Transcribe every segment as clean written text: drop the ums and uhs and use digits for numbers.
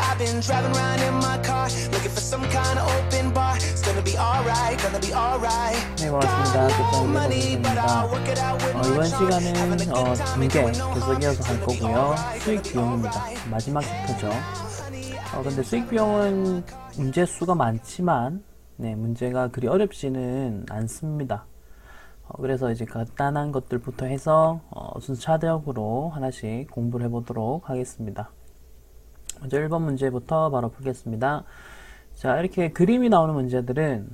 I've been driving around in my car looking for some kind of open bar. It's gonna be alright, gonna be alright. 네, 반갑습니다. 교통정보입니다. 이번 시간은 분계 계속 이어서 할 거고요. 수익 비용입니다. 마지막 목표죠. 근데 수익 비용은 문제 수가 많지만 문제가 그리 어렵지는 않습니다. 그래서 이제 간단한 것들부터 해서 순차적으로 하나씩 공부를 해보도록 하겠습니다. 먼저 1번 문제부터 바로 풀겠습니다. 자, 이렇게 그림이 나오는 문제들은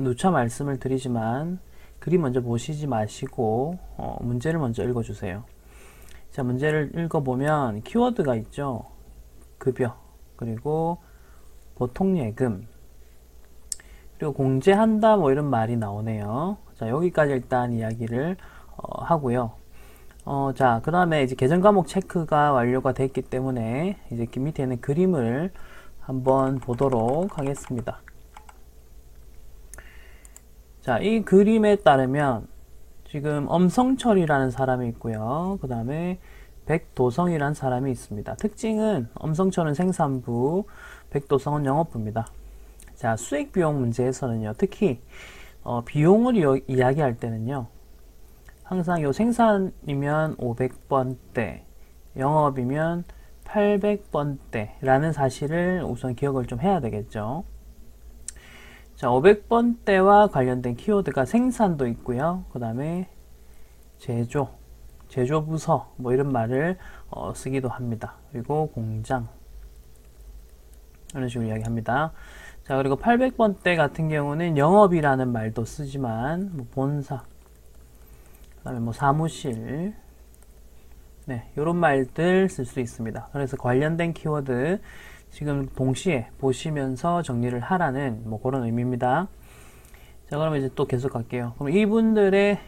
누차 말씀을 드리지만 그림 먼저 보시지 마시고 문제를 먼저 읽어주세요. 자, 문제를 읽어보면 키워드가 있죠. 급여, 그리고 보통예금, 그리고 공제한다 뭐 이런 말이 나오네요. 자, 여기까지 일단 이야기를 하고요. 자, 그 다음에 이제 계정 과목 체크가 완료가 됐기 때문에 이제 밑에는 그림을 한번 보도록 하겠습니다. 자, 이 그림에 따르면 지금 엄성철이라는 사람이 있고요. 그 다음에 백도성이라는 사람이 있습니다. 특징은 엄성철은 생산부, 백도성은 영업부입니다. 자, 수익 비용 문제에서는요, 특히 비용을 이야기할 때는요, 항상 요 생산이면 500번대, 영업이면 800번대라는 사실을 우선 기억을 좀 해야 되겠죠. 자, 500번대와 관련된 키워드가 생산도 있고요. 그 다음에 제조부서 뭐 이런 말을 쓰기도 합니다. 그리고 공장 이런 식으로 이야기합니다. 자, 그리고 800번대 같은 경우는 영업이라는 말도 쓰지만 뭐 본사, 그 다음에 뭐 사무실, 이런 말들 쓸 수 있습니다. 그래서 관련된 키워드 지금 동시에 보시면서 정리를 하라는 뭐 그런 의미입니다. 자, 그러면 이제 또 계속 갈게요. 그럼 이분들의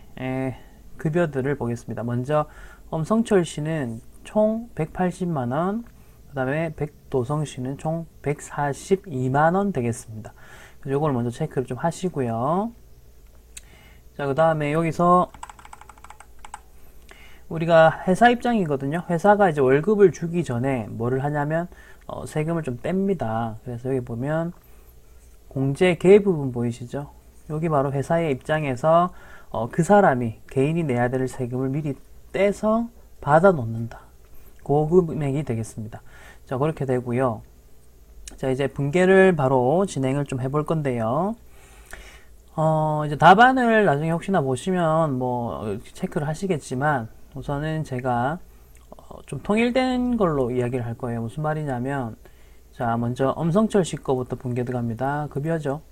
급여들을 보겠습니다. 먼저 엄성철 씨는 총 180만원, 그 다음에 백도성 씨는 총 142만원 되겠습니다. 요걸 먼저 체크를 좀 하시고요. 자, 그 다음에 여기서 우리가 회사 입장이거든요. 회사가 이제 월급을 주기 전에 뭐를 하냐면 세금을 좀 뗍니다. 그래서 여기 보면 공제 개 부분 보이시죠? 여기 바로 회사의 입장에서 그 사람이 개인이 내야 될 세금을 미리 떼서 받아 놓는다. 그 금액이 되겠습니다. 자, 그렇게 되고요. 자, 이제 분계를 바로 진행을 좀 해볼 건데요. 이제 답안을 나중에 혹시나 보시면 뭐 체크를 하시겠지만 우선은 제가 좀 통일된 걸로 이야기를 할 거예요. 무슨 말이냐면, 자, 먼저 엄성철 씨 거부터 분계 들어갑니다. 급여죠.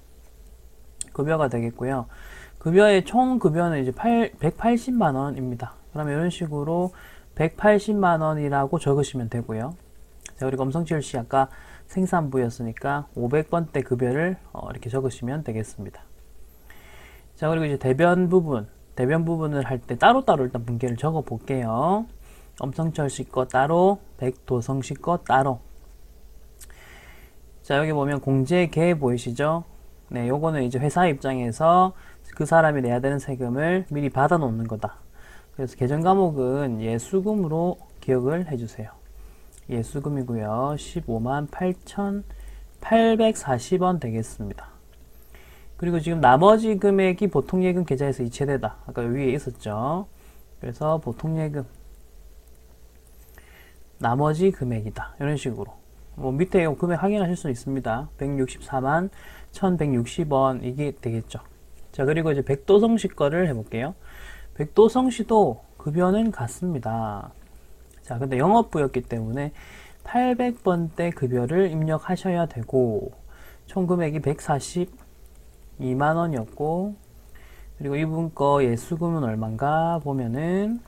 급여가 되겠고요. 급여의 총 급여는 이제 180만원입니다. 그러면 이런 식으로 180만원이라고 적으시면 되고요. 자, 그리고 엄성철 씨 아까 생산부였으니까 500번대 급여를 이렇게 적으시면 되겠습니다. 자, 그리고 이제 대변 부분을 할 때 따로따로 일단 분계를 적어 볼게요. 엄성철 씨 거 따로, 백도성 씨 거 따로. 자, 여기 보면 공제계 보이시죠? 네, 요거는 이제 회사 입장에서 그 사람이 내야 되는 세금을 미리 받아 놓는 거다. 그래서 계정 과목은 예수금으로 기억을 해주세요. 예수금이고요. 15만 8,840원 되겠습니다. 그리고 지금 나머지 금액이 보통예금 계좌에서 이체되다. 아까 위에 있었죠. 그래서 보통예금 나머지 금액이다. 이런 식으로 뭐 밑에 금액 확인하실 수 있습니다. 164만 1160원 이게 되겠죠. 자, 그리고 이제 백도성 씨 거를 해볼게요. 백도성 씨도 급여는 같습니다. 자, 근데 영업부였기 때문에 800번대 급여를 입력하셔야 되고 총 금액이 142만원이었고 그리고 이분 거 예수금은 얼마인가 보면은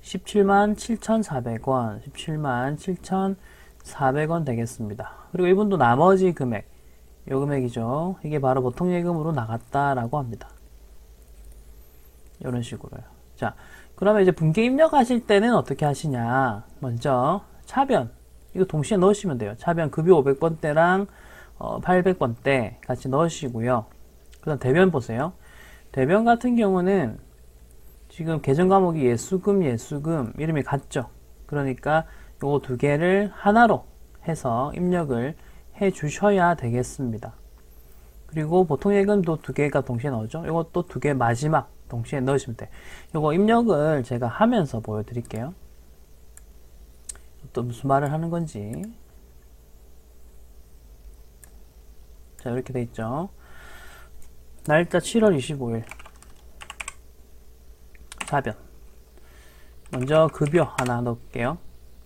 17만 7,400원 17만 7,400원 되겠습니다. 그리고 이분도 나머지 금액 요 금액이죠. 이게 바로 보통예금으로 나갔다라고 합니다. 이런 식으로요. 자, 그러면 이제 분계 입력하실 때는 어떻게 하시냐. 먼저 차변 이거 동시에 넣으시면 돼요. 차변 급여 500번대랑 800번대 같이 넣으시고요. 그 다음 대변 보세요. 대변 같은 경우는 지금 계정 과목이 예수금 이름이 같죠. 그러니까 요 두 개를 하나로 해서 입력을 해 주셔야 되겠습니다. 그리고 보통예금도 2개가 동시에 나오죠. 이것도 2개 마지막 동시에 넣으시면 돼요. 이거 입력을 제가 하면서 보여드릴게요. 또 무슨 말을 하는 건지. 자, 이렇게 돼 있죠. 날짜 7월 25일. 사변. 먼저 급여 하나 넣을게요.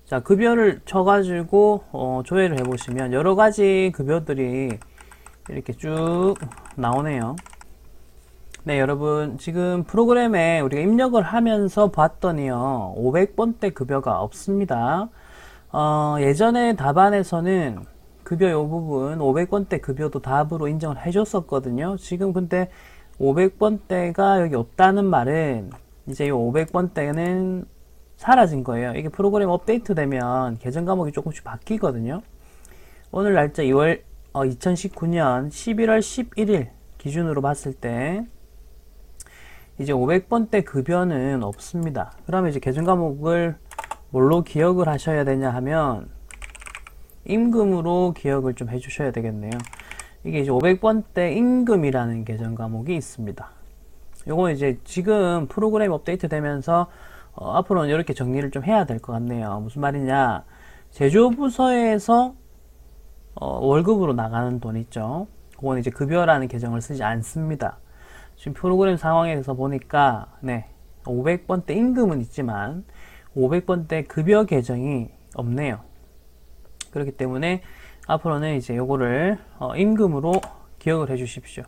자, 급여를 쳐가지고 조회를 해보시면 여러가지 급여들이 이렇게 쭉 나오네요. 네, 여러분 지금 프로그램에 우리가 입력을 하면서 봤더니요 500번대 급여가 없습니다. 예전에 답안에서는 급여 요 부분 500번대 급여도 답으로 인정을 해줬었거든요. 지금 근데 500번대가 여기 없다는 말은 이제 이 500번대는 사라진 거예요. 이게 프로그램 업데이트 되면 계정 과목이 조금씩 바뀌거든요. 오늘 날짜 2019년 11월 11일 기준으로 봤을 때 이제 500번대 급여는 없습니다. 그러면 이제 계정 과목을 뭘로 기억을 하셔야 되냐 하면 임금으로 기억을 좀 해주셔야 되겠네요. 이게 이제 500번대 임금이라는 계정 과목이 있습니다. 요거 이제 지금 프로그램 업데이트 되면서 앞으로는 이렇게 정리를 좀 해야 될 것 같네요. 무슨 말이냐, 제조부서에서 월급으로 나가는 돈 있죠. 그건 이제 급여라는 계정을 쓰지 않습니다. 지금 프로그램 상황에서 보니까 네 500번대 임금은 있지만 500번대 급여 계정이 없네요. 그렇기 때문에 앞으로는 이제 요거를 임금으로 기억을 해 주십시오.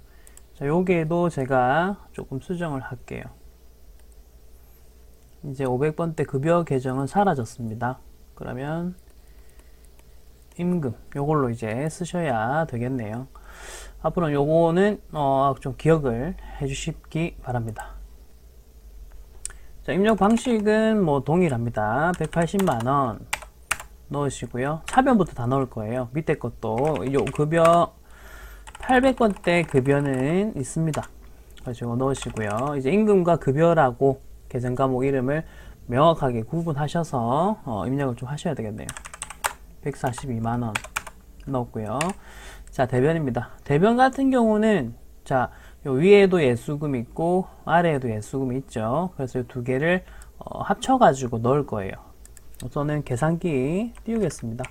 자, 요게도 제가 조금 수정을 할게요. 이제 500번대 급여 계정은 사라졌습니다. 그러면 임금 요걸로 이제 쓰셔야 되겠네요. 앞으로는 요거는 좀 기억을 해 주시기 바랍니다. 자, 입력 방식은 뭐 동일합니다. 180만원 넣으시고요. 차변부터 다 넣을 거예요. 밑에 것도 요 급여 800번대 급여는 있습니다. 그래서 넣으시고요. 이제 임금과 급여라고 계정 과목 이름을 명확하게 구분하셔서 입력을 좀 하셔야 되겠네요. 142만원 넣었고요. 자, 대변입니다. 대변 같은 경우는 자, 요 위에도 예수금 있고 아래에도 예수금이 있죠. 그래서 이 2개를 합쳐가지고 넣을 거예요. 우선은 계산기 띄우겠습니다.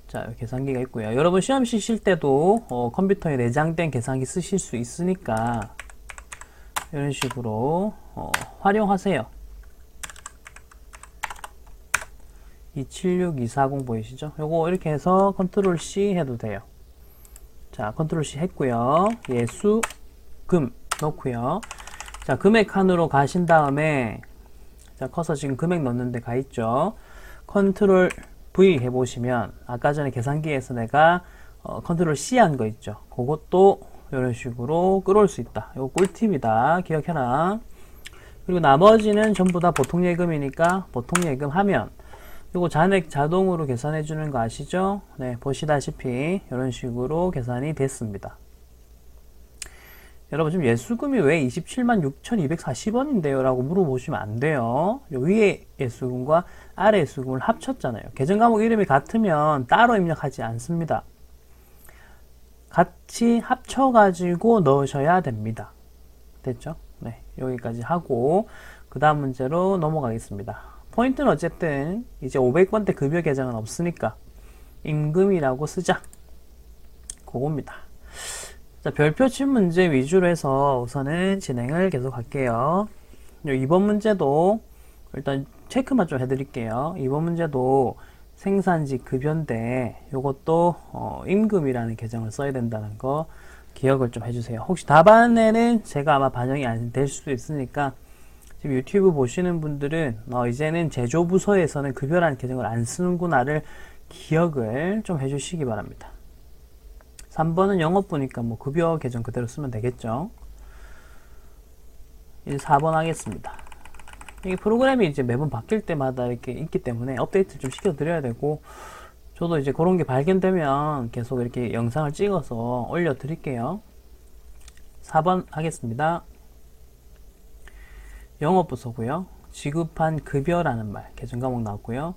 자, 계산기가 있고요. 여러분 시험 치실 때도 컴퓨터에 내장된 계산기 쓰실 수 있으니까 이런 식으로 활용하세요. 276240 보이시죠? 요거 이렇게 해서 컨트롤 C 해도 돼요. 자, 컨트롤 C 했고요. 예수금 넣고요. 자, 금액 칸으로 가신 다음에 자, 커서 지금 금액 넣는데 가 있죠. 컨트롤 V 해보시면 아까 전에 계산기에서 내가 컨트롤 C 한 거 있죠. 그것도 이런 식으로 끌어올 수 있다. 이거 꿀팁이다. 기억해라. 그리고 나머지는 전부 다 보통예금이니까 보통예금 하면 이거 잔액 자동으로 계산해 주는 거 아시죠? 네, 보시다시피 이런 식으로 계산이 됐습니다. 여러분 지금 예수금이 왜 276,240원인데요? 라고 물어보시면 안 돼요. 요 위에 예수금과 아래 예수금을 합쳤잖아요. 계정 과목 이름이 같으면 따로 입력하지 않습니다. 같이 합쳐가지고 넣으셔야 됩니다. 됐죠? 네, 여기까지 하고 그 다음 문제로 넘어가겠습니다. 포인트는 어쨌든 이제 500번대 급여 계정은 없으니까 임금이라고 쓰자. 그겁니다. 자, 별표침 문제 위주로 해서 우선은 진행을 계속 할게요. 이번 문제도 일단 체크만 좀 해드릴게요. 이번 문제도 생산지 급여인데 요것도 임금이라는 계정을 써야 된다는 거 기억을 좀 해주세요. 혹시 답안에는 제가 아마 반영이 안 될 수도 있으니까 지금 유튜브 보시는 분들은 이제는 제조부서에서는 급여라는 계정을 안 쓰는구나를 기억을 좀 해주시기 바랍니다. 3번은 영업부니까 뭐 급여 계정 그대로 쓰면 되겠죠. 이제 4번 하겠습니다. 이게 프로그램이 이제 매번 바뀔 때마다 이렇게 있기 때문에 업데이트 좀 시켜드려야 되고, 저도 이제 그런 게 발견되면 계속 이렇게 영상을 찍어서 올려드릴게요. 4번 하겠습니다. 영업부서고요. 지급한 급여라는 말, 계정 과목 나왔고요.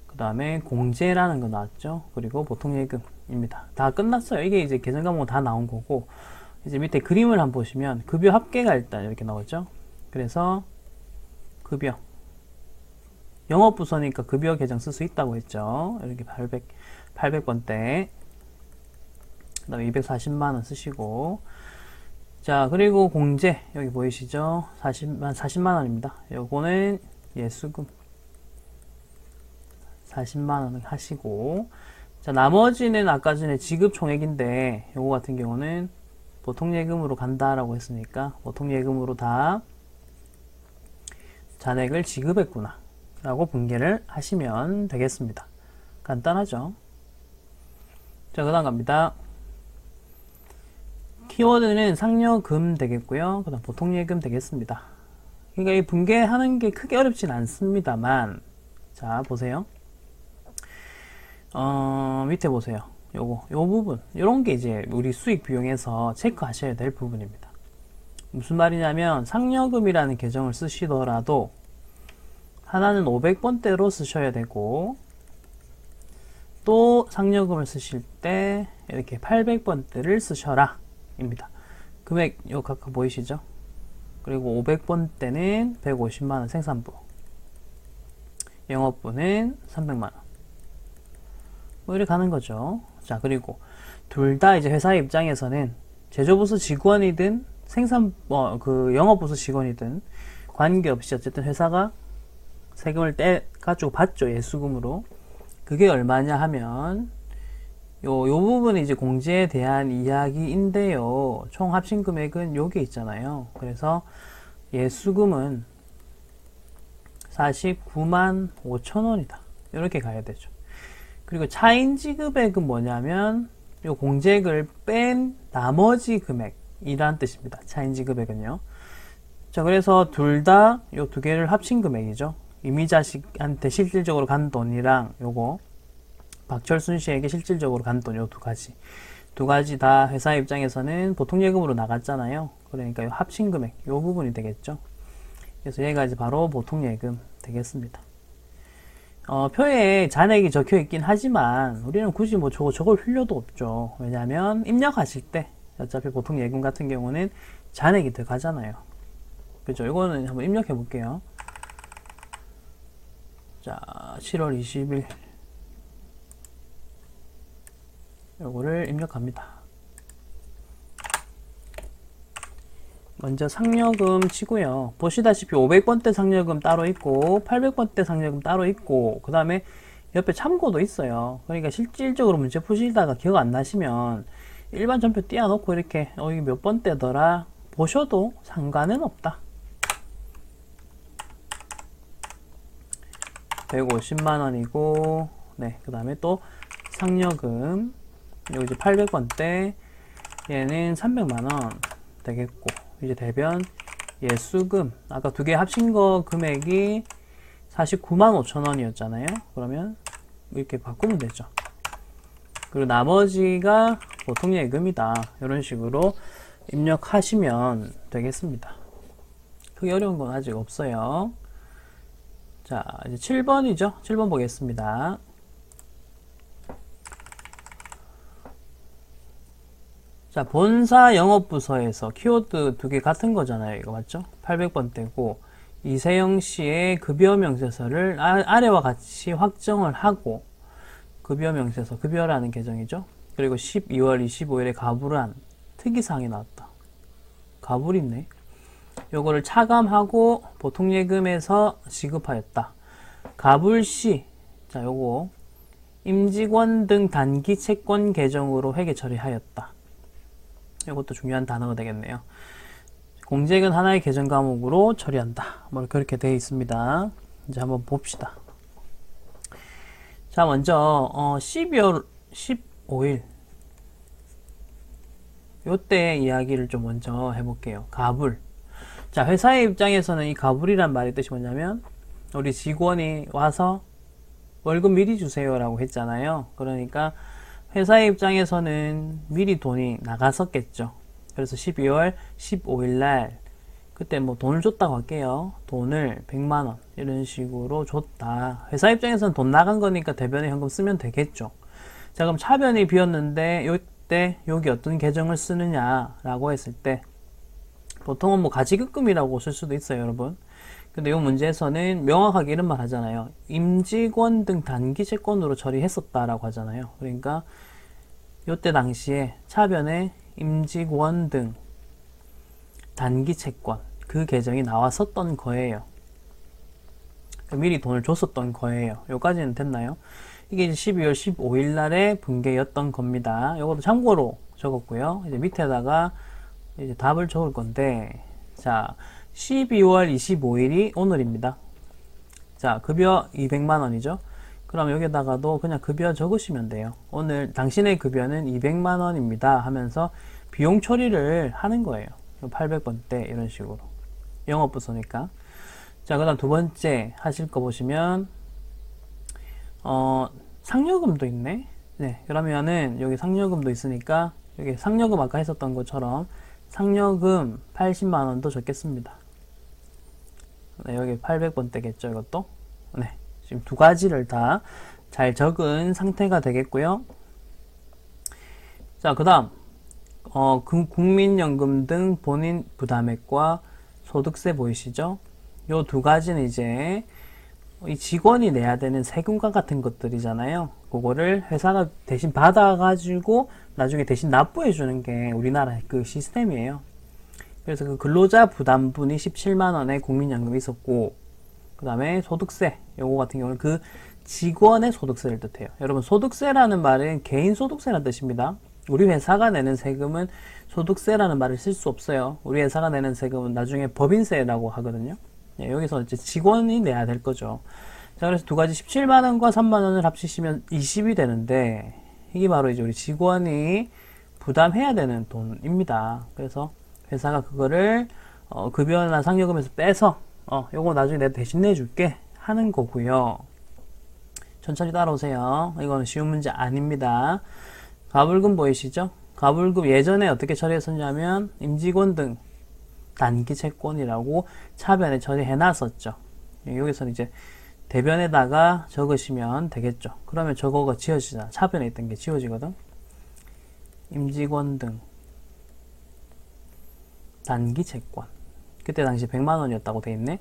그 그 다음에 공제라는 거 나왔죠. 그리고 보통예금입니다. 다 끝났어요. 이게 이제 계정 과목은 다 나온 거고, 이제 밑에 그림을 한번 보시면 급여 합계가 일단 이렇게 나오죠. 그래서 급여 영업부서니까 급여 계정 쓸 수 있다고 했죠. 이렇게 800번대 그 다음에 240만원 쓰시고, 자 그리고 공제 여기 보이시죠? 40만원입니다. 요거는 예수금 40만원 하시고, 자 나머지는 아까 전에 지급 총액인데 요거 같은 경우는 보통예금으로 간다라고 했으니까 보통예금으로 다 잔액을 지급했구나 라고 분개를 하시면 되겠습니다. 간단하죠? 자 그 다음 갑니다. 키워드는 상여금 되겠고요. 그 다음 보통예금 되겠습니다. 그러니까 이 분개하는 게 크게 어렵진 않습니다만, 자 보세요. 밑에 보세요. 요 부분, 요런 게 이제 우리 수익 비용에서 체크하셔야 될 부분입니다. 무슨 말이냐면 상여금이라는 계정을 쓰시더라도 하나는 500번대로 쓰셔야 되고, 또 상여금을 쓰실 때 이렇게 800번대를 쓰셔라 입니다. 금액 요 각각 보이시죠? 그리고 500번대는 150만원 생산부, 영업부는 300만원, 뭐 이렇게 가는 거죠. 자 그리고 둘 다 이제 회사 입장에서는 제조부서 직원이든 그 영업부서 직원이든 관계없이 어쨌든 회사가 세금을 떼가지고 받죠. 예수금으로. 그게 얼마냐 하면 요 부분이 이제 공제에 대한 이야기인데요. 총 합친 금액은 요게 있잖아요. 그래서 예수금은 49만 5천원이다. 이렇게 가야 되죠. 그리고 차인 지급액은 뭐냐면 요 공제액을 뺀 나머지 금액이란 뜻입니다. 차인 지급액은요. 자 그래서 둘 다 요 두 개를 합친 금액이죠. 이미자식한테 실질적으로 간 돈이랑 요거 박철순 씨에게 실질적으로 간 돈, 요 두 가지 다 회사 입장에서는 보통예금으로 나갔잖아요. 그러니까 요 합친 금액, 요 부분이 되겠죠. 그래서 얘가 이제 바로 보통예금 되겠습니다. 표에 잔액이 적혀 있긴 하지만 우리는 굳이 뭐 적을 필요도 없죠. 왜냐하면 입력하실 때 어차피 보통예금 같은 경우는 잔액이 들어가잖아요. 그죠? 이거는 한번 입력해 볼게요. 자, 7월 20일 요거를 입력합니다. 먼저 상여금 치고요. 보시다시피 500번대 상여금 따로 있고 800번대 상여금 따로 있고, 그 다음에 옆에 참고도 있어요. 그러니까 실질적으로 문제 푸시다가 기억 안 나시면 일반 전표 띄워놓고 이렇게 이게 몇 번대더라 보셔도 상관은 없다. 150만원이고, 네, 그 다음에 또 상여금 여기 이제 800번대 얘는 300만원 되겠고, 이제 대변 예수금 아까 두 개 합친 거 금액이 49만 5천원이었잖아요. 그러면 이렇게 바꾸면 되죠. 그리고 나머지가 보통예금이다. 이런 식으로 입력하시면 되겠습니다. 크게 어려운 건 아직 없어요. 자, 이제 7번이죠. 7번 보겠습니다. 자, 본사 영업부서에서 키워드 두 개 같은 거잖아요. 이거 맞죠? 800번대고 이세영 씨의 급여 명세서를 아래와 같이 확정을 하고, 급여 명세서, 급여라는 계정이죠. 그리고 12월 25일에 가불한 특이사항이 나왔다. 가불 있네. 요거를 차감하고 보통예금에서 지급하였다. 가불시, 자 요거 임직원 등 단기 채권 계정으로 회계 처리하였다. 이것도 중요한 단어가 되겠네요. 공제액은 하나의 계정 과목으로 처리한다. 뭐 그렇게 되어 있습니다. 이제 한번 봅시다. 자, 먼저 12월 15일 요때 이야기를 좀 먼저 해볼게요. 가불. 자, 회사의 입장에서는 이 가불이란 말의 뜻이 뭐냐면 우리 직원이 와서 월급 미리 주세요 라고 했잖아요. 그러니까 회사의 입장에서는 미리 돈이 나갔었겠죠. 그래서 12월 15일 날 그때 뭐 돈을 줬다고 할게요. 돈을 100만 원 이런 식으로 줬다. 회사 입장에서는 돈 나간 거니까 대변에 현금 쓰면 되겠죠. 자, 그럼 차변이 비었는데 이때 여기 어떤 계정을 쓰느냐라고 했을 때 보통은 뭐 가지급금이라고 쓸 수도 있어요, 여러분. 근데 이 문제에서는 명확하게 이런 말 하잖아요. 임직원 등 단기 채권으로 처리했었다라고 하잖아요. 그러니까 이때 당시에 차변에 임직원 등 단기 채권 그 계정이 나왔었던 거예요. 미리 돈을 줬었던 거예요. 여기까지는 됐나요? 이게 이제 12월 15일 날의 분계였던 겁니다. 이것도 참고로 적었고요. 이제 밑에다가 이제 답을 적을 건데, 자, 12월 25일이 오늘입니다. 자, 급여 200만 원이죠. 그럼 여기다가도 그냥 급여 적으시면 돼요. 오늘 당신의 급여는 200만 원입니다 하면서 비용 처리를 하는 거예요. 800번대 이런 식으로. 영업부서니까. 자, 그 다음 두 번째 하실 거 보시면 상여금도 있네. 네, 그러면은 여기 상여금도 있으니까 여기 상여금 아까 했었던 것처럼 상여금 80만 원도 적겠습니다. 네, 여기 800번대겠죠, 이것도. 네, 지금 두 가지를 다 잘 적은 상태가 되겠고요. 자, 그 다음 국민연금 등 본인 부담액과 소득세 보이시죠? 요 두 가지는 이제 이 직원이 내야 되는 세금과 같은 것들이잖아요. 그거를 회사가 대신 받아가지고 나중에 대신 납부해 주는 게 우리나라 그 시스템이에요. 그래서 그 근로자 부담분이 17만 원의 국민연금이 있었고, 그 다음에 소득세 요거 같은 경우는 그 직원의 소득세를 뜻해요. 여러분, 소득세라는 말은 개인 소득세라는 뜻입니다. 우리 회사가 내는 세금은 소득세라는 말을 쓸 수 없어요. 우리 회사가 내는 세금은 나중에 법인세라고 하거든요. 네, 여기서 이제 직원이 내야 될 거죠. 자, 그래서 두 가지 17만원과 3만원을 합치시면 20이 되는데, 이게 바로 이제 우리 직원이 부담해야 되는 돈입니다. 그래서 회사가 그거를 급여나 상여금에서 빼서 요거 나중에 내가 대신 내줄게 하는 거고요. 천천히 따라오세요. 이거는 쉬운 문제 아닙니다. 가불금 보이시죠? 가불금 예전에 어떻게 처리했었냐면 임직원 등 단기 채권이라고 차변에 처리해 놨었죠. 여기서는 이제 대변에다가 적으시면 되겠죠. 그러면 저거가 지워지잖아. 차변에 있던 게 지워지거든. 임직원 등 단기 채권. 그때 당시 100만 원이었다고 돼 있네.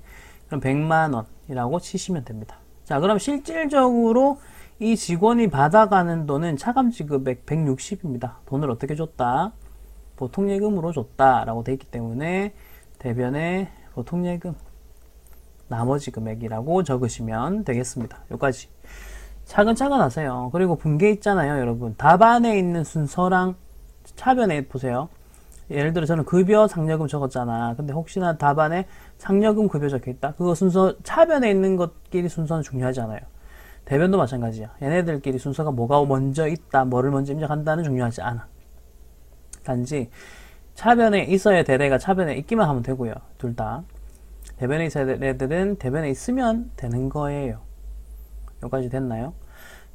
그럼 100만 원이라고 치시면 됩니다. 자, 그럼 실질적으로 이 직원이 받아가는 돈은 차감지급액 160입니다. 돈을 어떻게 줬다? 보통예금으로 줬다라고 돼 있기 때문에 대변에 보통예금 나머지 금액이라고 적으시면 되겠습니다. 여기까지 차근차근 하세요. 그리고 분계 있잖아요, 여러분. 답안에 있는 순서랑 차변에 보세요. 예를 들어 저는 급여 상여금 적었잖아. 근데 혹시나 답안에 상여금 급여 적혀있다. 그거 순서 차변에 있는 것끼리 순서는 중요하지 않아요. 대변도 마찬가지야. 얘네들끼리 순서가 뭐가 먼저 있다, 뭐를 먼저 입력한다는 중요하지 않아. 단지 차변에 있어야 될 애가 차변에 있기만 하면 되고요. 둘 다. 대변에 있어야 될 애들은 대변에 있으면 되는 거예요. 여기까지 됐나요?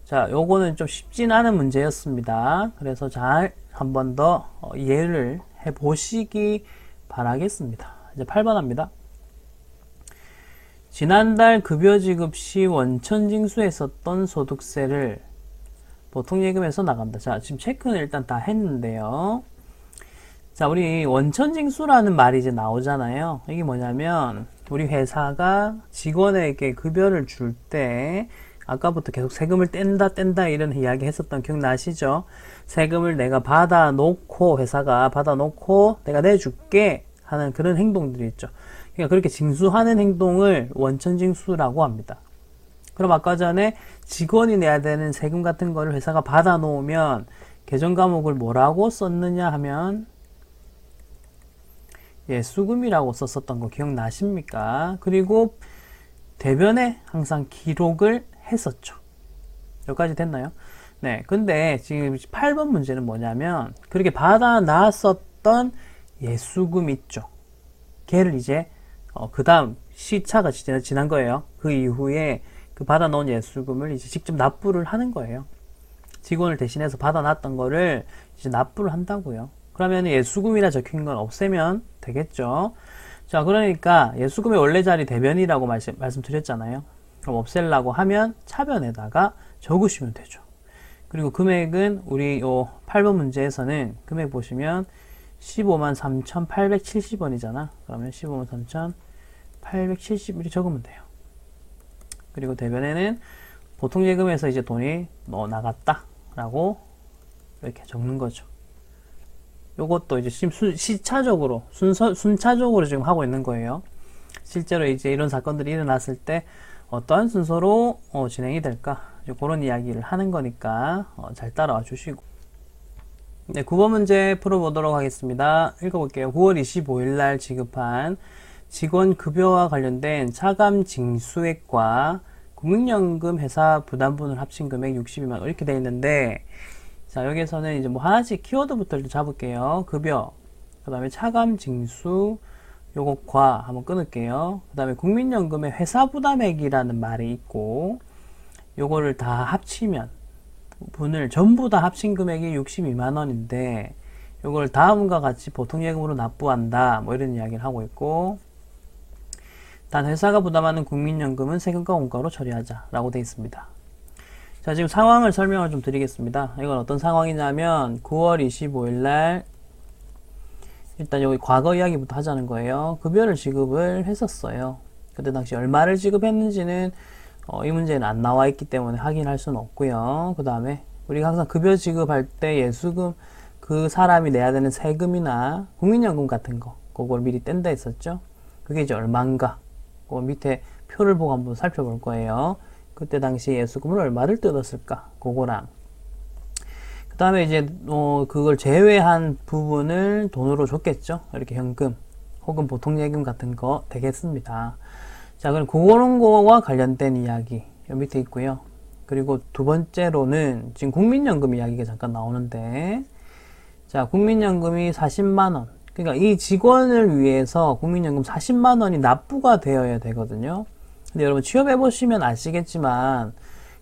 자, 요거는 좀 쉽진 않은 문제였습니다. 그래서 잘 한 번 더 이해를 해보시기 바라겠습니다. 이제 8번 합니다. 지난달 급여 지급 시 원천 징수했었던 소득세를 보통예금에서 나간다. 자, 지금 체크는 일단 다 했는데요. 자, 우리 원천 징수라는 말이 이제 나오잖아요. 이게 뭐냐면 우리 회사가 직원에게 급여를 줄 때 아까부터 계속 세금을 뗀다 이런 이야기 했었던 기억나시죠? 세금을 내가 받아놓고 회사가 받아놓고 내가 내줄게 하는 그런 행동들이 있죠. 그러니까 그렇게 징수하는 행동을 원천징수라고 합니다. 그럼 아까 전에 직원이 내야 되는 세금 같은 거를 회사가 받아놓으면 계정 과목을 뭐라고 썼느냐 하면 수금이라고 썼었던 거 기억나십니까? 그리고 대변에 항상 기록을 했었죠. 여기까지 됐나요? 네. 근데 지금 8번 문제는 뭐냐면 그렇게 받아놨었던 예수금 있죠. 걔를 이제 그 다음 시차가 지난 거예요. 그 이후에 그 받아놓은 예수금을 이제 직접 납부를 하는 거예요. 직원을 대신해서 받아놨던 거를 이제 납부를 한다고요. 그러면 예수금이라 적힌 건 없애면 되겠죠. 자, 그러니까 예수금의 원래 자리 대변이라고 말씀드렸잖아요. 그럼 없애려고 하면 차변에다가 적으시면 되죠. 그리고 금액은 우리 요 8번 문제에서는 금액 보시면 153,870원이잖아. 그러면 153,870 이렇게 적으면 돼요. 그리고 대변에는 보통 예금에서 이제 돈이 나갔다 라고 이렇게 적는 거죠. 요것도 이제 지금 시차적으로 순차적으로 지금 하고 있는 거예요. 실제로 이제 이런 사건들이 일어났을 때 어떠한 순서로 진행이 될까, 그런 이야기를 하는 거니까 잘 따라와 주시고. 네, 9번 문제 풀어보도록 하겠습니다. 읽어볼게요. 9월 25일 날 지급한 직원 급여와 관련된 차감 징수액과 국민연금 회사 부담분을 합친 금액 62만 원 이렇게 되어 있는데, 자, 여기서는 이제 뭐 하나씩 키워드부터 잡을게요. 급여, 그 다음에 차감 징수, 요거 과 한번 끊을게요. 그 다음에 국민연금의 회사 부담액이라는 말이 있고, 요거를 다 합치면 분을 전부 다 합친 금액이 62만 원인데 요걸 다음과 같이 보통 예금으로 납부한다, 뭐 이런 이야기를 하고 있고, 단 회사가 부담하는 국민연금은 세금과 공과로 처리하자 라고 되어 있습니다. 자, 지금 상황을 설명을 좀 드리겠습니다. 이건 어떤 상황이냐면 9월 25일 날 일단 여기 과거 이야기부터 하자는 거예요. 급여를 지급을 했었어요. 그때 당시 얼마를 지급했는지는 이 문제는 안 나와 있기 때문에 확인할 수는 없고요. 그 다음에 우리가 항상 급여 지급할 때 예수금, 그 사람이 내야 되는 세금이나 국민연금 같은 거, 그걸 미리 뗀다 했었죠. 그게 이제 얼마인가, 그 밑에 표를 보고 한번 살펴볼 거예요. 그때 당시 예수금을 얼마를 뜯었을까, 그거랑 그 다음에 이제 그걸 제외한 부분을 돈으로 줬겠죠. 이렇게 현금 혹은 보통 예금 같은 거 되겠습니다. 자, 그럼 그런 거와 관련된 이야기 여 밑에 있고요. 그리고 두 번째로는 지금 국민연금 이야기가 잠깐 나오는데, 자, 국민연금이 40만원, 그러니까 이 직원을 위해서 국민연금 40만원이 납부가 되어야 되거든요. 근데 여러분 취업해 보시면 아시겠지만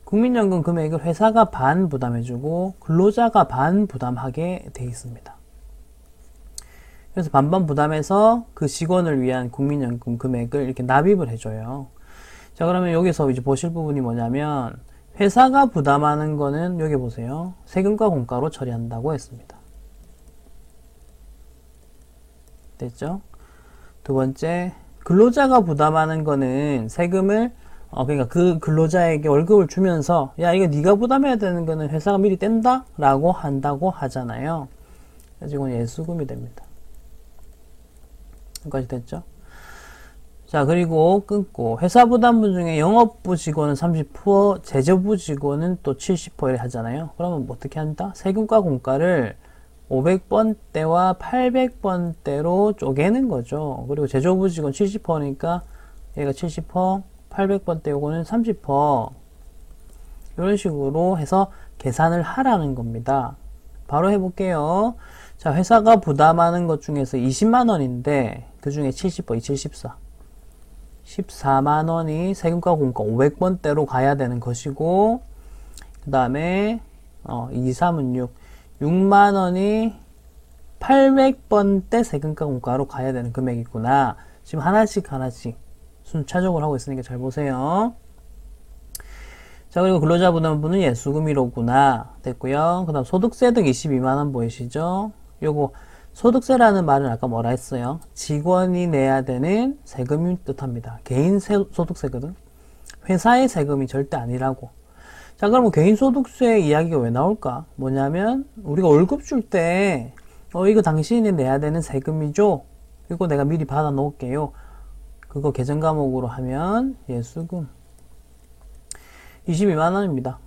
국민연금 금액을 회사가 반 부담해주고 근로자가 반 부담하게 돼 있습니다. 그래서 반반 부담해서 그 직원을 위한 국민연금 금액을 이렇게 납입을 해줘요. 자, 그러면 여기서 이제 보실 부분이 뭐냐면 회사가 부담하는 거는 여기 보세요. 세금과 공과로 처리한다고 했습니다. 됐죠? 두 번째, 근로자가 부담하는 거는 세금을 그러니까 그 근로자에게 월급을 주면서 야, 이거 네가 부담해야 되는 거는 회사가 미리 뗀다 라고 한다고 하잖아요. 그래서 이건 예수금이 됩니다. 여기까지 됐죠? 자, 그리고 끊고 회사 부담분 중에 영업부 직원은 30%, 제조부 직원은 또 70%를 하잖아요. 그러면 뭐 어떻게 한다? 세금과 공과를 500번대와 800번대로 쪼개는 거죠. 그리고 제조부 직원 70%니까 얘가 70%, 800번대 요거는 30%, 이런 식으로 해서 계산을 하라는 겁니다. 바로 해볼게요. 자, 회사가 부담하는 것 중에서 20만원인데 그 중에 70%, 274, 14만원이 세금과 공과 500번대로 가야 되는 것이고, 그 다음에 2, 3은 6, 6만원이 800번대 세금과 공과로 가야 되는 금액이구나. 지금 하나씩 순차적으로 하고 있으니까 잘 보세요. 자, 그리고 근로자 부담분은 예수금이로구나. 됐고요. 그 다음 소득세 등 22만원 보이시죠? 요거 소득세라는 말은 아까 뭐라 했어요? 직원이 내야 되는 세금이 뜻합니다. 개인 소득세거든. 회사의 세금이 절대 아니라고. 자, 그럼 개인 소득세 이야기가 왜 나올까? 뭐냐면 우리가 월급 줄 때 이거 당신이 내야 되는 세금이죠? 이거 내가 미리 받아 놓을게요. 그거 계정 과목으로 하면 예수금 22만원입니다.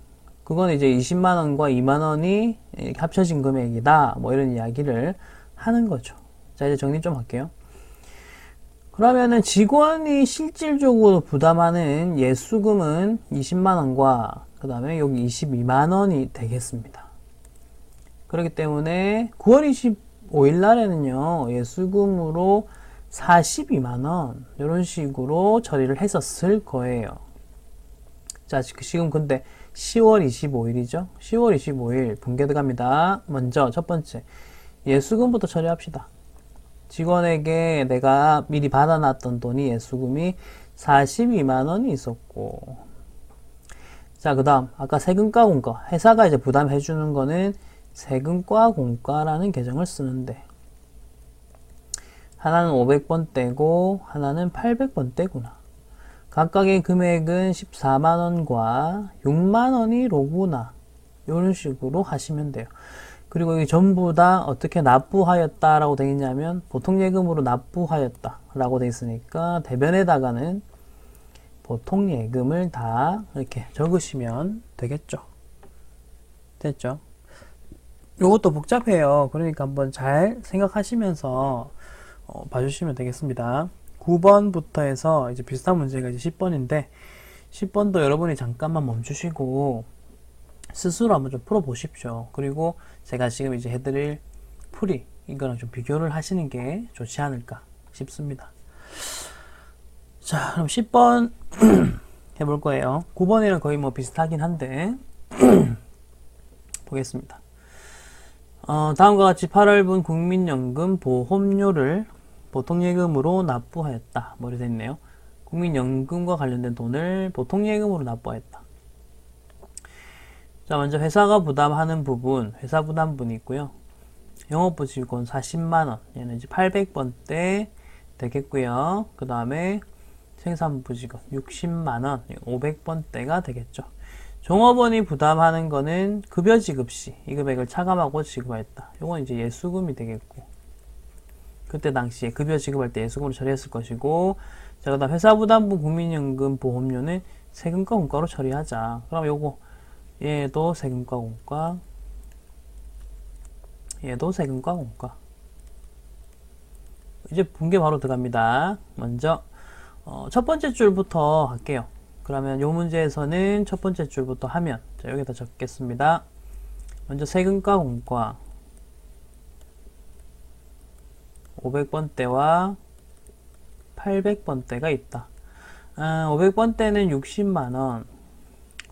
그건 이제 20만원과 2만원이 합쳐진 금액이다. 뭐 이런 이야기를 하는 거죠. 자, 이제 정리 좀 할게요. 그러면은 직원이 실질적으로 부담하는 예수금은 20만원과 그 다음에 여기 22만원이 되겠습니다. 그렇기 때문에 9월 25일 날에는요, 예수금으로 42만원 이런 식으로 처리를 했었을 거예요. 자, 지금 근데 10월 25일이죠. 10월 25일 분계 들어갑니다. 먼저 첫 번째 예수금부터 처리합시다. 직원에게 내가 미리 받아놨던 돈이 예수금이 42만 원이 있었고, 자, 그 다음 아까 세금과 공과, 회사가 이제 부담해 주는 거는 세금과 공과라는 계정을 쓰는데, 하나는 500번대고 하나는 800번대구나. 각각의 금액은 14만원과 6만원이 로구나. 이런 식으로 하시면 돼요. 그리고 이게 전부 다 어떻게 납부하였다 라고 되어 있냐면, 보통 예금으로 납부하였다 라고 되어 있으니까 대변에다가는 보통 예금을 다 이렇게 적으시면 되겠죠. 됐죠? 이것도 복잡해요. 그러니까 한번 잘 생각하시면서 봐주시면 되겠습니다. 9번부터 해서 이제 비슷한 문제가 이제 10번인데, 10번도 여러분이 잠깐만 멈추시고 스스로 한번 좀 풀어보십시오. 그리고 제가 지금 이제 해드릴 풀이, 이거랑 좀 비교를 하시는 게 좋지 않을까 싶습니다. 자, 그럼 10번 해볼 거예요. 9번이랑 거의 뭐 비슷하긴 한데 보겠습니다. 다음과 같이 8월분 국민연금 보험료를 보통예금으로 납부하였다. 뭐 이렇게 있네요. 국민연금과 관련된 돈을 보통예금으로 납부하였다. 자, 먼저 회사가 부담하는 부분, 회사 부담분이 있고요. 영업부 직원 40만원, 얘는 이제 800번대 되겠고요. 그 다음에 생산부 직원 60만원, 500번대가 되겠죠. 종업원이 부담하는 거는 급여 지급 시 이 금액을 차감하고 지급하였다. 요건 이제 예수금이 되겠고, 그때 당시에 급여 지급할 때 예수금으로 처리했을 것이고, 자, 그 다음 회사 부담분 국민연금 보험료는 세금과 공과로 처리하자. 그럼 요거 얘도 세금과 공과, 얘도 세금과 공과. 이제 분계 바로 들어갑니다. 먼저 첫 번째 줄부터 할게요. 그러면 이 문제에서는 첫 번째 줄부터 하면, 자, 여기다 적겠습니다. 먼저 세금과 공과 500번대와 800번대가 있다. 500번대는 60만원,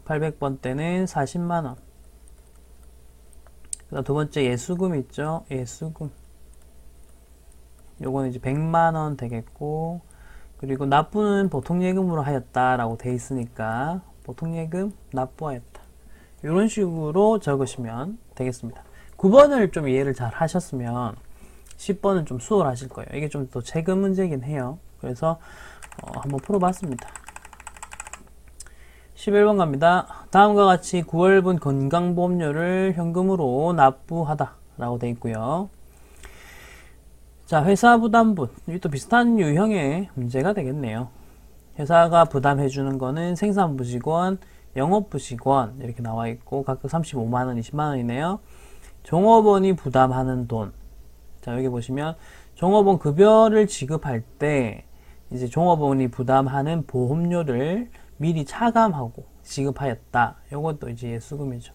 800번대는 40만원. 그 다음 두 번째 예수금 있죠? 예수금. 요거는 이제 100만원 되겠고, 그리고 납부는 보통예금으로 하였다라고 돼 있으니까 보통예금 납부하였다. 이런 식으로 적으시면 되겠습니다. 9번을 좀 이해를 잘 하셨으면 10번은 좀 수월하실 거예요. 이게 좀 더 최근 문제이긴 해요. 그래서 한번 풀어봤습니다. 11번 갑니다. 다음과 같이 9월분 건강보험료를 현금으로 납부하다 라고 되어 있고요. 자, 회사 부담분, 또 비슷한 유형의 문제가 되겠네요. 회사가 부담해주는 거는 생산부 직원, 영업부 직원 이렇게 나와 있고, 각각 35만원, 20만원이네요. 종업원이 부담하는 돈, 자, 여기 보시면 종업원 급여를 지급할 때 이제 종업원이 부담하는 보험료를 미리 차감하고 지급하였다. 이것도 이제 예수금이죠.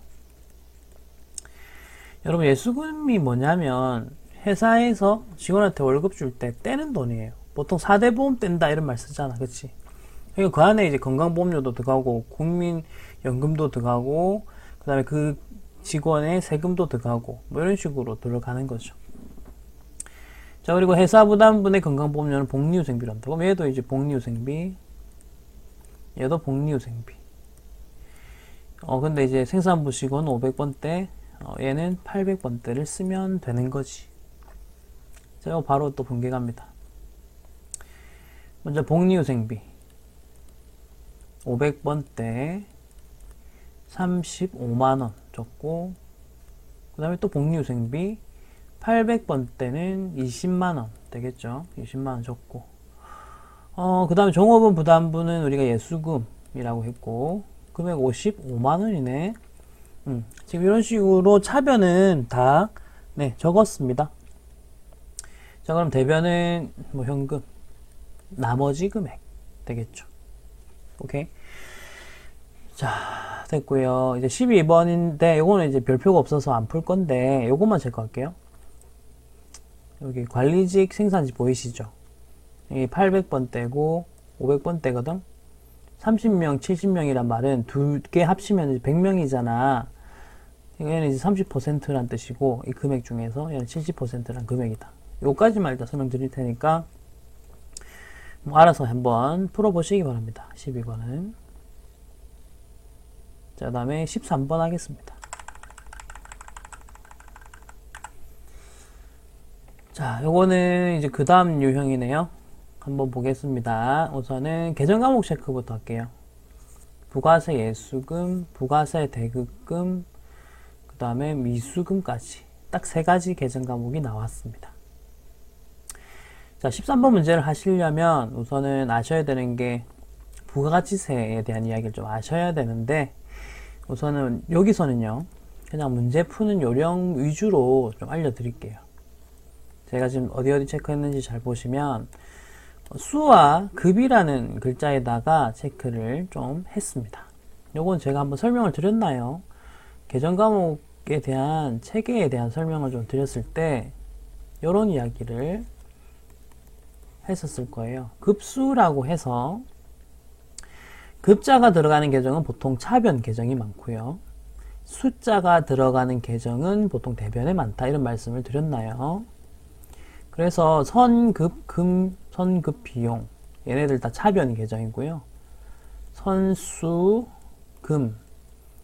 여러분, 예수금이 뭐냐면 회사에서 직원한테 월급 줄 때 떼는 돈이에요. 보통 4대 보험 뗀다 이런 말 쓰잖아. 그치? 그러니까 그 안에 이제 건강보험료도 들어가고 국민연금도 들어가고, 그 다음에 그 직원의 세금도 들어가고, 뭐 이런 식으로 들어가는 거죠. 자, 그리고 회사 부담분의 건강보험료는 복리후생비랍니다. 그럼 얘도 이제 복리후생비, 얘도 복리후생비. 근데 이제 생산부 직원 500번대, 얘는 800번대를 쓰면 되는 거지. 자, 이거 바로 또 분계 갑니다. 먼저 복리후생비 500번대 35만원 줬고, 그 다음에 또 복리후생비 800번대는 20만원 되겠죠. 20만원 줬고, 그 다음에 종업원 부담분은 우리가 예수금이라고 했고, 금액 55만원이네. 지금 이런 식으로 차변은 다 적었습니다. 자, 그럼 대변은 뭐 현금, 나머지 금액 되겠죠. 오케이. 자, 됐고요. 이제 12번인데 요거는 이제 별표가 없어서 안 풀 건데 요것만 체크할게요. 여기 관리직 생산지 보이시죠? 이 800번대고 500번대거든. 30명, 70명이란 말은 두 개 합치면 100명이잖아. 얘는 이제 30%란 뜻이고, 이 금액 중에서 얘는 70%란 금액이다. 요까지만 일단 설명드릴 테니까 뭐 알아서 한번 풀어보시기 바랍니다. 12번은. 자, 그 다음에 13번 하겠습니다. 자, 요거는 이제 그 다음 유형이네요. 한번 보겠습니다. 우선은 계정 과목 체크부터 할게요. 부가세 예수금, 부가세 대급금, 그 다음에 미수금까지 딱 세 가지 계정 과목이 나왔습니다. 자, 13번 문제를 하시려면 우선은 아셔야 되는 게 부가가치세에 대한 이야기를 좀 아셔야 되는데, 우선은 여기서는요, 그냥 문제 푸는 요령 위주로 좀 알려드릴게요. 제가 지금 어디 체크했는지 잘 보시면 수와 급이라는 글자에다가 체크를 좀 했습니다. 요건 제가 한번 설명을 드렸나요? 계정 과목에 대한 체계에 대한 설명을 좀 드렸을 때 요런 이야기를 했었을 거예요. 급수라고 해서 급자가 들어가는 계정은 보통 차변 계정이 많고요. 숫자가 들어가는 계정은 보통 대변에 많다, 이런 말씀을 드렸나요? 그래서 선급, 금, 선급 비용, 얘네들 다 차변 계정이고요. 선수, 금,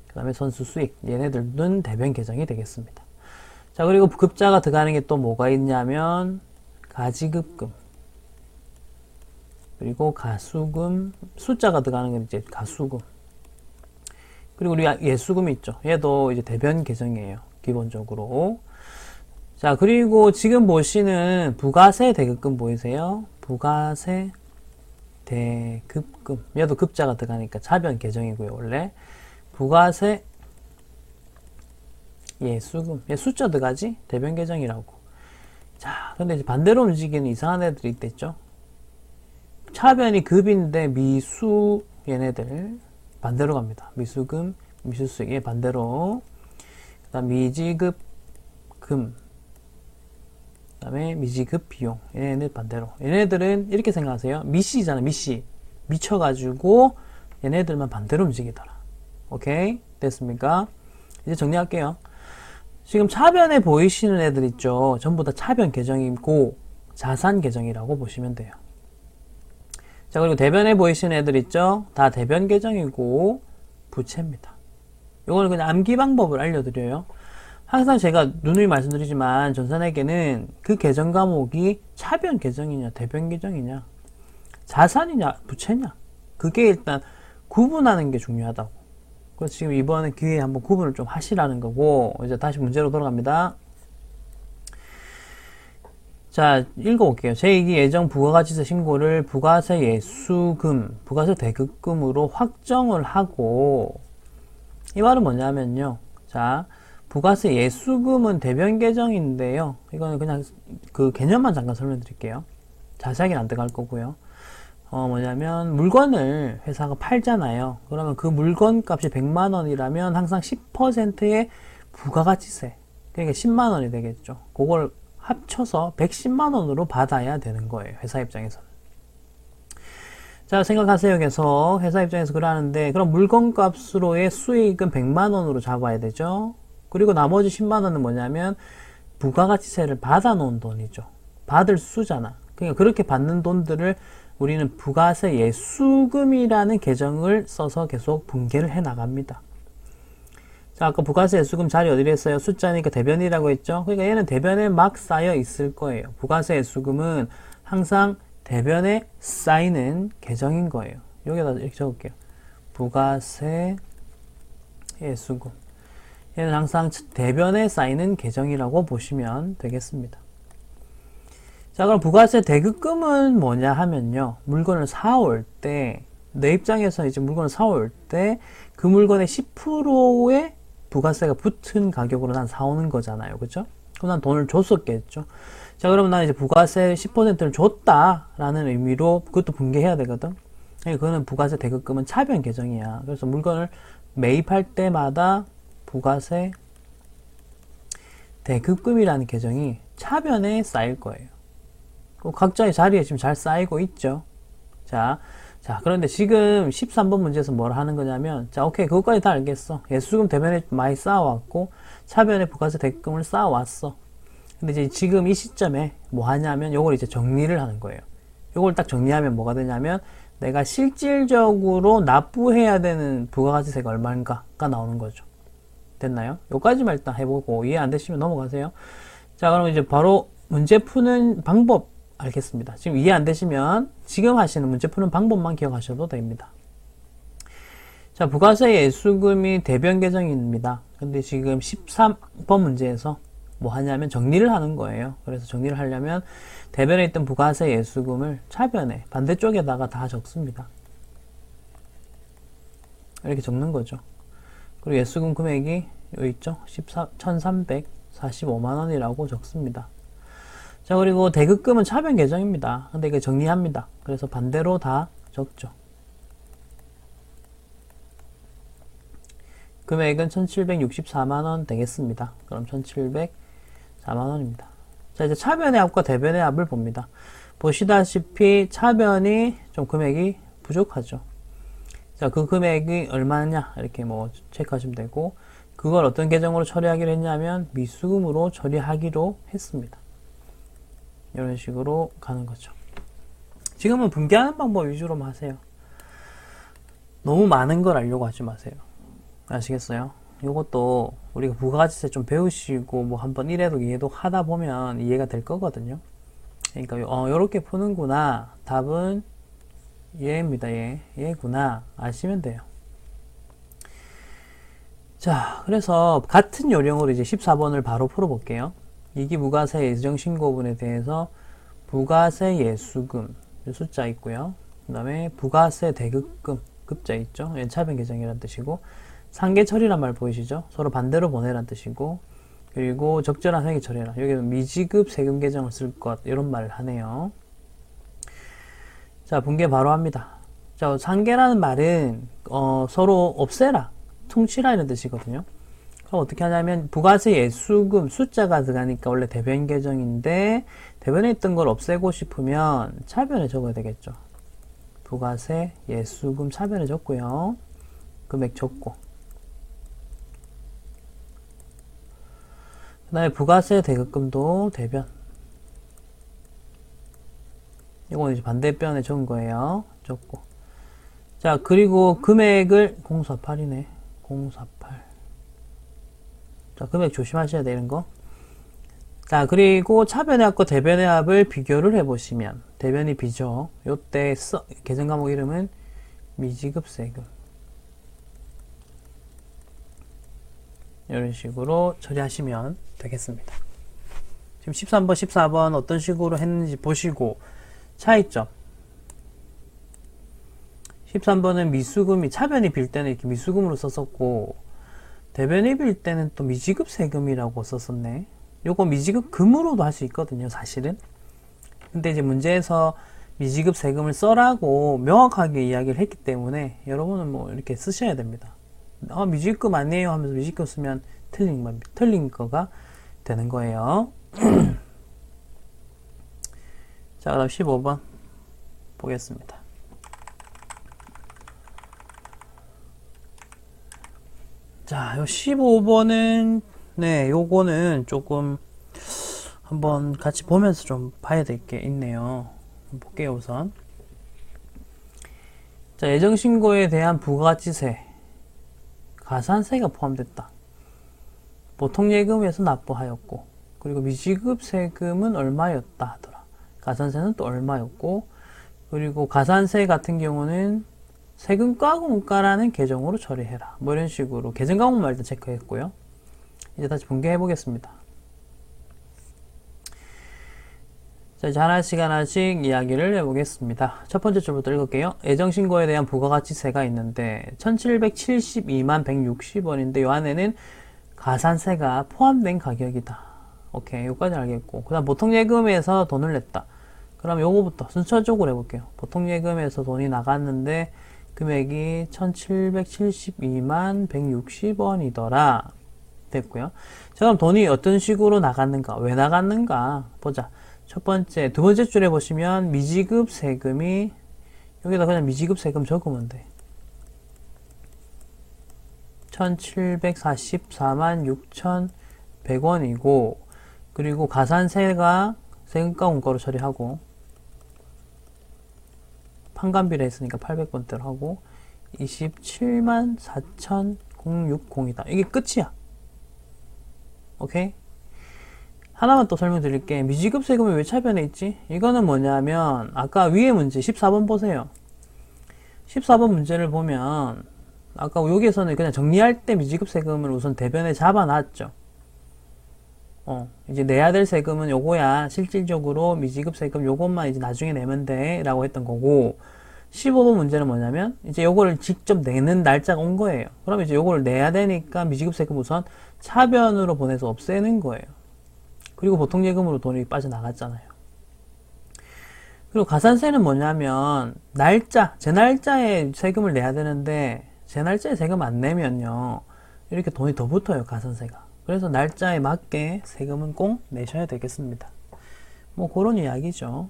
그 다음에 선수 수익, 얘네들은 대변 계정이 되겠습니다. 자, 그리고 급자가 들어가는 게 또 뭐가 있냐면 가지급금, 그리고 가수금, 숫자가 들어가는 게 이제 가수금, 그리고 우리 예수금이 있죠. 얘도 이제 대변 계정이에요, 기본적으로. 자, 그리고 지금 보시는 부가세 대급금 보이세요? 부가세 대급금, 얘도 급자가 들어가니까 차변 계정이고요, 원래. 부가세 예수금, 얘 숫자 들어가지? 대변 계정이라고. 자, 근데 이제 반대로 움직이는 이상한 애들이 있댔죠. 차변이 급인데 미수, 얘네들 반대로 갑니다. 미수금, 미수수익, 얘 반대로. 그 다음 미지급 금, 그 다음에 미지급 비용, 얘네들 반대로. 얘네들은 이렇게 생각하세요. 미씨잖아, 미씨. 미쳐가지고 얘네들만 반대로 움직이더라. 오케이? 됐습니까? 이제 정리할게요. 지금 차변에 보이시는 애들 있죠? 전부 다 차변 계정이고 자산 계정이라고 보시면 돼요. 자, 그리고 대변에 보이시는 애들 있죠? 다 대변 계정이고 부채입니다. 요거는 그냥 암기 방법을 알려드려요. 항상 제가 누누이 말씀드리지만 전산회계는 그 계정 과목이 차변 계정이냐 대변 계정이냐 자산이냐 부채냐, 그게 일단 구분하는 게 중요하다고. 그래서 지금 이번에 기회에 한번 구분을 좀 하시라는 거고, 이제 다시 문제로 돌아갑니다. 자, 읽어볼게요. 제2기 예정 부가가치세 신고를 부가세 예수금, 부가세 대급금으로 확정을 하고, 이 말은 뭐냐면요. 자, 부가세 예수금은 대변 계정인데요. 이거는 그냥 그 개념만 잠깐 설명드릴게요. 자세하게는 안 들어갈 거고요. 뭐냐면 물건을 회사가 팔잖아요. 그러면 그 물건 값이 100만 원이라면 항상 10%의 부가가치세, 그러니까 10만 원이 되겠죠. 그걸 합쳐서 110만 원으로 받아야 되는 거예요, 회사 입장에서는. 자, 생각하세요. 그래서 회사 입장에서 그러는데, 그럼 물건 값으로의 수익은 100만 원으로 잡아야 되죠. 그리고 나머지 10만 원은 뭐냐면 부가가치세를 받아 놓은 돈이죠. 받을 수잖아. 그러니까 그렇게 받는 돈들을 우리는 부가세 예수금이라는 계정을 써서 계속 분개를 해 나갑니다. 자, 아까 부가세 예수금 자리 어디로 했어요? 숫자니까 대변이라고 했죠? 그러니까 얘는 대변에 막 쌓여 있을 거예요. 부가세 예수금은 항상 대변에 쌓이는 계정인 거예요. 여기다 이렇게 적을게요. 부가세 예수금. 얘는 항상 대변에 쌓이는 계정이라고 보시면 되겠습니다. 자, 그럼 부가세 대급금은 뭐냐 하면요. 물건을 사올 때, 내 입장에서 이제 물건을 사올 때 그 물건의 10%의 부가세가 붙은 가격으로 난 사오는 거잖아요. 그죠? 그럼 난 돈을 줬었겠죠. 자, 그러면 난 이제 부가세 10%를 줬다라는 의미로 그것도 분개해야 되거든. 그거는 부가세 대급금은 차변 계정이야. 그래서 물건을 매입할 때마다 부가세 대급금이라는 계정이 차변에 쌓일 거예요. 각자의 자리에 지금 잘 쌓이고 있죠. 자, 그런데 지금 13번 문제에서 뭘 하는 거냐면, 자, 오케이, 그것까지 다 알겠어. 예수금 대변에 많이 쌓아왔고, 차변에 부가세 대급금을 쌓아왔어. 근데 이제 지금 이 시점에 뭐 하냐면 요걸 이제 정리를 하는 거예요. 요걸 딱 정리하면 뭐가 되냐면 내가 실질적으로 납부해야 되는 부가가치세가 얼마인가가 나오는 거죠. 됐나요? 요까지만 일단 해보고 이해 안 되시면 넘어가세요. 자, 그럼 이제 바로 문제 푸는 방법 알겠습니다. 지금 이해 안 되시면 지금 하시는 문제 푸는 방법만 기억하셔도 됩니다. 자, 부가세 예수금이 대변 계정입니다. 근데 지금 13번 문제에서 뭐 하냐면 정리를 하는 거예요. 그래서 정리를 하려면 대변에 있던 부가세 예수금을 차변에 반대쪽에다가 다 적습니다. 이렇게 적는 거죠. 그리고 예수금 금액이 여기 있죠. 1345만 원이라고 적습니다. 자, 그리고 대급금은 차변 계정입니다. 근데 이거 정리합니다. 그래서 반대로 다 적죠. 금액은 1764만 원 되겠습니다. 그럼 1704만 원입니다. 자, 이제 차변의 합과 대변의 합을 봅니다. 보시다시피 차변이 좀 금액이 부족하죠. 자, 그 금액이 얼마냐 이렇게 뭐 체크하시면 되고, 그걸 어떤 계정으로 처리하기로 했냐면 미수금으로 처리하기로 했습니다. 이런 식으로 가는 거죠. 지금은 분개하는 방법 위주로만 하세요. 너무 많은 걸 알려고 하지 마세요. 아시겠어요? 이것도 우리가 부가가치세 좀 배우시고 뭐 한번 1회독 2회독 하다 보면 이해가 될 거거든요. 그러니까 요렇게 푸는구나. 답은 얘입니다. 얘구나 아시면 돼요. 자, 그래서 같은 요령으로 이제 14번을 바로 풀어볼게요. 이기부가세 예정신고분에 대해서 부가세 예수금 숫자 있고요. 그 다음에 부가세 대급금 급자 있죠. 차변 계정이란 뜻이고, 상계 처리란 말 보이시죠? 서로 반대로 보내란 뜻이고, 그리고 적절한 상계 처리란, 여기는 미지급 세금 계정을 쓸 것, 이런 말을 하네요. 자, 분개 바로 합니다. 자, 상계라는 말은 서로 없애라, 퉁치라 이런 뜻이거든요. 그럼 어떻게 하냐면 부가세 예수금 숫자가 들어가니까 원래 대변 계정인데 대변에 있던 걸 없애고 싶으면 차변에 적어야 되겠죠. 부가세 예수금 차변에 적고요. 금액 적고, 그 다음에 부가세 대급금도 대변, 이건 이제 반대변에 적은 거예요. 적고, 자, 그리고 금액을 048이네. 048. 자, 금액 조심하셔야 되는 거. 자, 그리고 차변의 합과 대변의 합을 비교를 해보시면, 대변이 B죠. 요때 계정 과목 이름은 미지급 세금. 이런 식으로 처리하시면 되겠습니다. 지금 13번, 14번 어떤 식으로 했는지 보시고, 차이점. 13번은 미수금이 차변이 빌 때는 이렇게 미수금으로 썼었고, 대변이 빌 때는 또 미지급 세금이라고 썼었네. 요거 미지급 금으로도 할 수 있거든요, 사실은. 근데 이제 문제에서 미지급 세금을 써라고 명확하게 이야기를 했기 때문에 여러분은 뭐 이렇게 쓰셔야 됩니다. 미지급 아니에요 하면서 미지급 쓰면 틀린 거가 되는 거예요. 자, 그다음 15번 보겠습니다. 자, 요 15번은 네, 요거는 조금 한번 같이 보면서 좀 봐야 될 게 있네요. 볼게요, 우선. 자, 예정신고에 대한 부가가치세, 가산세가 포함됐다. 보통예금에서 납부하였고, 그리고 미지급 세금은 얼마였다 하더라. 가산세는 또 얼마였고, 그리고 가산세 같은 경우는 세금과 공과라는 계정으로 처리해라. 뭐 이런 식으로 계정 과목만 일단 체크했고요. 이제 다시 분개해 보겠습니다. 자, 이제 하나씩 이야기를 해보겠습니다. 첫 번째 줄부터 읽을게요. 예정신고에 대한 부가가치세가 있는데 1772만 160원인데 요 안에는 가산세가 포함된 가격이다. 오케이, 여기까지 알겠고, 그 다음 보통예금에서 돈을 냈다. 그럼 요거부터 순서적으로 해볼게요. 보통예금에서 돈이 나갔는데 금액이 1772만 160원이더라. 됐고요. 자, 그럼 돈이 어떤 식으로 나갔는가? 왜 나갔는가? 보자. 첫 번째, 두 번째 줄에 보시면 미지급 세금이, 여기다 그냥 미지급 세금 적으면 돼. 1744만 6,100원이고, 그리고 가산세가 세금과 공과로 처리하고, 판관비례 했으니까 800번대로 하고, 27만 4,060이다. 이게 끝이야. 오케이? 하나만 또 설명드릴게. 미지급 세금이 왜 차변에 있지? 이거는 뭐냐면 아까 위에 문제 14번 보세요. 14번 문제를 보면 아까 여기에서는 그냥 정리할 때 미지급 세금을 우선 대변에 잡아놨죠. 이제 내야 될 세금은 요거야. 실질적으로 미지급 세금 요것만 이제 나중에 내면 돼 라고 했던 거고, 15번 문제는 뭐냐면 이제 요거를 직접 내는 날짜가 온 거예요. 그럼 이제 요거를 내야 되니까 미지급 세금 우선 차변으로 보내서 없애는 거예요. 그리고 보통 예금으로 돈이 빠져나갔잖아요. 그리고 가산세는 뭐냐면 날짜, 제 날짜에 세금을 내야 되는데 제 날짜에 세금 안 내면요 이렇게 돈이 더 붙어요, 가산세가. 그래서 날짜에 맞게 세금은 꼭 내셔야 되겠습니다. 뭐 그런 이야기죠.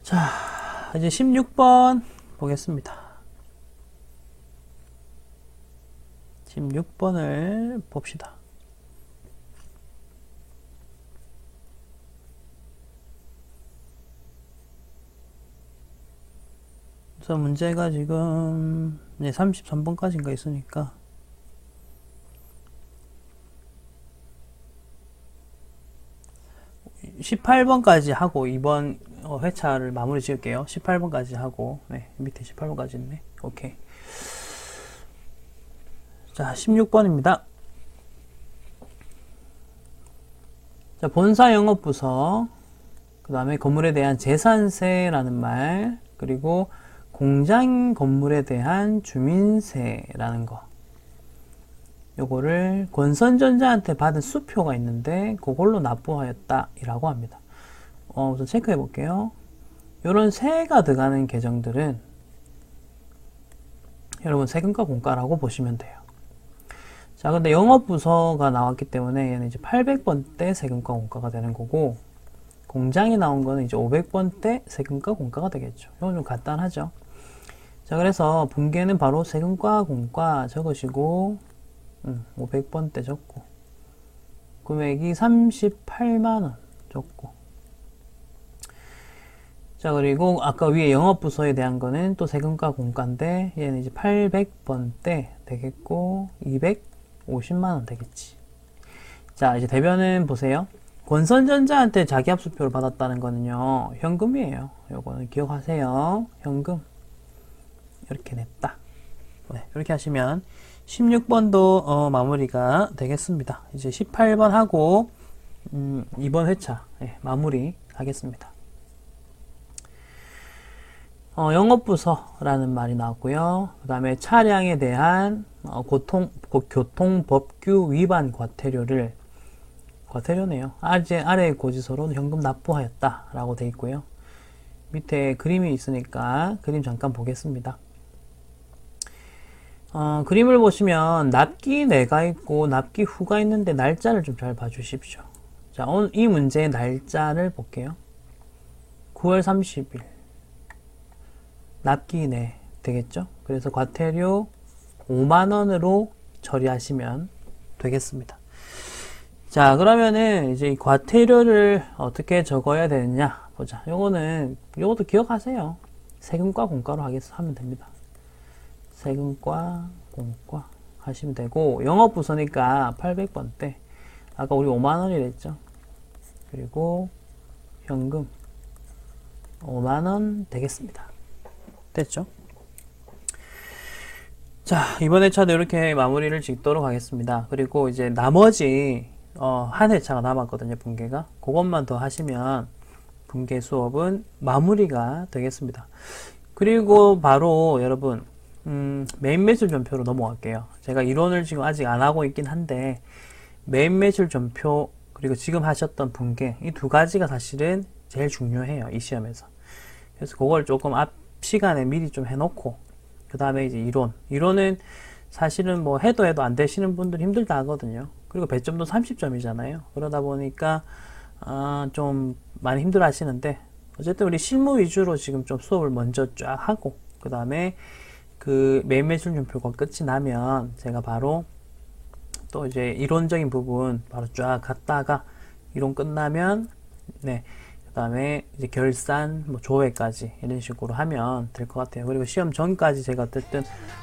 자, 이제 16번 보겠습니다. 16번을 봅시다. 그래서 문제가 지금 33번까지인가 있으니까 18번까지 하고 이번 회차를 마무리 지을게요. 18번까지 하고, 네, 밑에 18번까지 있네. 오케이. 자, 16번입니다. 자, 본사 영업부서, 그 다음에 건물에 대한 재산세라는 말, 그리고 공장 건물에 대한 주민세라는 거. 요거를 권선전자한테 받은 수표가 있는데 그걸로 납부하였다 이라고 합니다. 우선 체크해 볼게요. 요런 세가 들어가는 계정들은 여러분 세금과 공과라고 보시면 돼요. 자, 근데 영업부서가 나왔기 때문에 얘는 이제 800번대 세금과 공과가 되는 거고, 공장이 나온 거는 이제 500번대 세금과 공과가 되겠죠. 이건 좀 간단하죠. 자, 그래서 분계는 바로 세금과 공과 적으시고, 500번대 적고, 금액이 38만원 적고, 자, 그리고 아까 위에 영업부서에 대한 거는 또 세금과 공과인데 얘는 이제 800번대 되겠고 250만원 되겠지. 자, 이제 대변은 보세요. 권선전자한테 자기합수표를 받았다는 거는요 현금이에요. 요거는 기억하세요. 현금 이렇게 냈다. 네, 이렇게 하시면 16번도 마무리가 되겠습니다. 이제 18번 하고 이번 회차 마무리 하겠습니다. 영업부서라는 말이 나왔고요. 그 다음에 차량에 대한 교통법규 위반 과태료를, 과태료네요. 아래 고지서로는 현금 납부하였다 라고 되어 있고요. 밑에 그림이 있으니까 그림 잠깐 보겠습니다. 그림을 보시면 납기 내가 있고 납기 후가 있는데 날짜를 좀 잘 봐주십시오. 자, 이 문제의 날짜를 볼게요. 9월 30일 납기 내 되겠죠? 그래서 과태료 5만원으로 처리하시면 되겠습니다. 자, 그러면은 이제 이 과태료를 어떻게 적어야 되느냐 보자. 요것도 기억하세요. 세금과 공과로 하면 됩니다. 세금과 공과 하시면 되고, 영업부서니까 800번대 아까 우리 5만원이 됐죠. 그리고 현금 5만원 되겠습니다. 됐죠? 자, 이번 회차도 이렇게 마무리를 짓도록 하겠습니다. 그리고 이제 나머지 한 회차가 남았거든요, 분계가. 그것만 더 하시면 분계 수업은 마무리가 되겠습니다. 그리고 바로 여러분 메인 매출 전표로 넘어갈게요. 제가 이론을 지금 아직 안 하고 있긴 한데 메인 매출 전표 그리고 지금 하셨던 분계, 이 두 가지가 사실은 제일 중요해요, 이 시험에서. 그래서 그걸 조금 앞 시간에 미리 좀 해놓고 그 다음에 이제 이론은 사실은 뭐 해도 안 되시는 분들 힘들다 하거든요. 그리고 배점도 30점이잖아요. 그러다 보니까 좀 많이 힘들어 하시는데, 어쨌든 우리 실무 위주로 지금 좀 수업을 먼저 쫙 하고 그 다음에 그 메인 매출 전표가 끝이 나면 제가 바로 또 이제 이론적인 부분 바로 쫙 갔다가 이론 끝나면 네, 그다음에 이제 결산, 뭐 조회까지 이런 식으로 하면 될 것 같아요. 그리고 시험 전까지 제가 어쨌든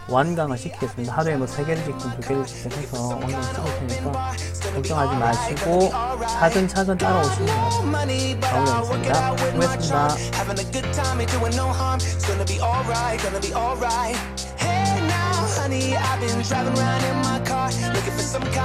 완강을 시키겠습니다. 하루에 뭐 3개를 찍든 2개를 찍든 해서 완강 찍을 테니까 걱정하지 마시고 차근차근 따라오시면 됩니다. 가보겠습니다. 수고했습니다. Having a good time, ain't doing no harm. It's gonna be alright, gonna be alright. Hey now, honey, I've been driving around in my car, looking for some kind